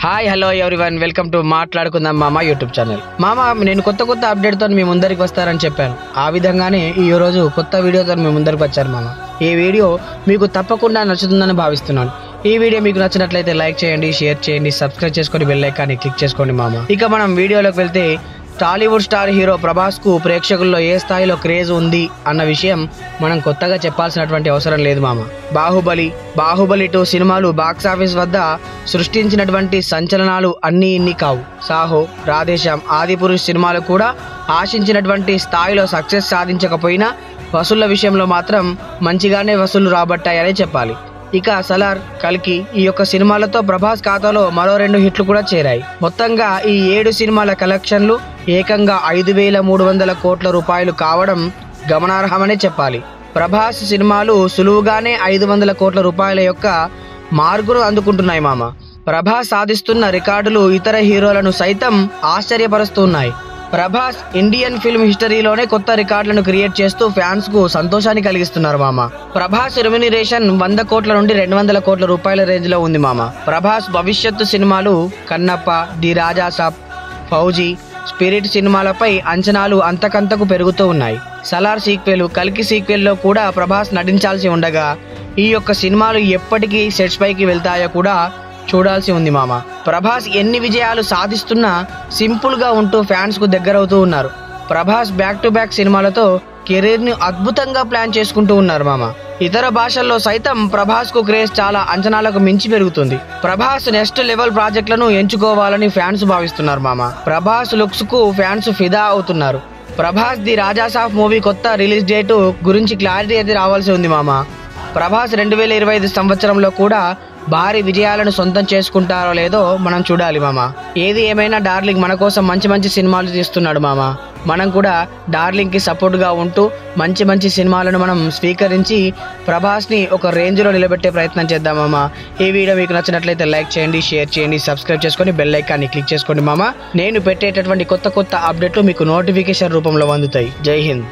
Hi hello everyone, welcome to మాట్లాడుకుందాం మామ YouTube channel. మామ, నేను కొత్త అప్డేట్తో మీ ముందరికి వస్తారని చెప్పాను. ఆ విధంగానే ఈ రోజు కొత్త వీడియోతో మీ ముందరికి వచ్చాను మామ. ఈ వీడియో మీకు తప్పకుండా నచ్చుతుందని భావిస్తున్నాను. ఈ వీడియో మీకు నచ్చినట్లయితే లైక్ చేయండి, షేర్ చేయండి, సబ్స్క్రైబ్ చేసుకొని బెల్ ఐకాన్ని క్లిక్ చేసుకోండి మామ. ఇక మనం వీడియోలోకి వెళ్తే, టాలీవుడ్ స్టార్ హీరో ప్రభాస్ కు ప్రేక్షకుల్లో ఏ స్థాయిలో క్రేజ్ ఉంది అన్న విషయం మనం కొత్తగా చెప్పాల్సినటువంటి అవసరం లేదు మామ. బాహుబలి 2 సినిమాలు బాక్సాఫీస్ వద్ద సృష్టించినటువంటి సంచలనాలు అన్నీ ఇన్ని కావు. సాహో, రాధేశ్యామ్, ఆదిపురుష్ సినిమాలు కూడా ఆశించినటువంటి స్థాయిలో సక్సెస్ సాధించకపోయినా వసూళ్ల విషయంలో మాత్రం మంచిగానే వసూళ్లు రాబట్టాయనే చెప్పాలి. ఇక సలార్, కల్కి ఈ యొక్క సినిమాలతో ప్రభాస్ ఖాతాలో మరో 2 హిట్లు కూడా చేరాయి. మొత్తంగా ఈ 7 సినిమాల కలెక్షన్లు ఏకంగా 5,300 కోట్ల రూపాయలు కావడం గమనార్హమనే చెప్పాలి. ప్రభాస్ సినిమాలు సులువుగానే 500 కోట్ల రూపాయల యొక్క మార్కును అందుకుంటున్నాయి మామ. ప్రభాస్ సాధిస్తున్న రికార్డులు ఇతర హీరోలను సైతం ఆశ్చర్యపరుస్తున్నాయి. ప్రభాస్ ఇండియన్ ఫిల్మ్ హిస్టరీలోనే కొత్త రికార్డులను క్రియేట్ చేస్తూ ఫ్యాన్స్ కు సంతోషాన్ని కలిగిస్తున్నారు మామ. ప్రభాస్ రెమ్యునరేషన్ 100 కోట్ల నుండి 200 కోట్ల రూపాయల రేంజ్ లో ఉంది మామ. ప్రభాస్ భవిష్యత్తు సినిమాలు కన్నప్ప, ది రాజా సాబ్, ఫౌజీ, స్పిరిట్ సినిమాలపై అంచనాలు అంతకంతకు పెరుగుతూ ఉన్నాయి. సలార్ సీక్వెల్, కల్కి సీక్వెల్ లో కూడా ప్రభాస్ నటించాల్సి ఉండగా ఈ యొక్క సినిమాలు ఎప్పటికీ సెట్స్ పైకి వెళ్తాయో కూడా చూడాల్సి ఉంది మామ. ప్రభాస్ ఎన్ని విజయాలు సాధిస్తున్నా సింపుల్ గా ఉంటూ ఫ్యాన్స్ కు దగ్గరవుతూ ఉన్నారు. ప్రభాస్ బ్యాక్ టు బ్యాక్ సినిమాలతో కెరీర్ ని అద్భుతంగా ప్లాన్ చేసుకుంటూ ఉన్నారు మామ. ఇతర భాషల్లో సైతం ప్రభాస్ కు క్రేజ్ చాలా అంచనాలకు మించి పెరుగుతుంది. ప్రభాస్ నెక్స్ట్ లెవెల్ ప్రాజెక్టులను ఎంచుకోవాలని ఫ్యాన్స్ భావిస్తున్నారు మామ. ప్రభాస్ లుక్స్ కు ఫ్యాన్స్ ఫిదా అవుతున్నారు. Prabhas the Raja Saab movie కొత్త రిలీజ్ డేట్ గురించి క్లారిటీ అయితే రావాల్సి ఉంది మామ. ప్రభాస్ 2025 సంవత్సరంలో కూడా భారీ విజయాలను సొంతం చేసుకుంటారో లేదో మనం చూడాలి మామ. ఏది ఏమైనా డార్లింగ్ మన కోసం మంచి సినిమాలు తీస్తున్నాడు మామ. మనం కూడా డార్లింగ్ కి సపోర్ట్ గా ఉంటూ మంచి సినిమాలను మనం స్వీకరించి ప్రభాస్ ని ఒక రేంజ్ లో నిలబెట్టే ప్రయత్నం చేద్దాం మామ. ఈ వీడియో మీకు నచ్చినట్లయితే లైక్ చేయండి, షేర్ చేయండి, సబ్స్క్రైబ్ చేసుకొని బెల్ ఐకాన్ని క్లిక్ చేసుకోండి మామ. నేను పెట్టేటటువంటి కొత్త అప్డేట్లు మీకు నోటిఫికేషన్ రూపంలో అందుతాయి. జై హింద్.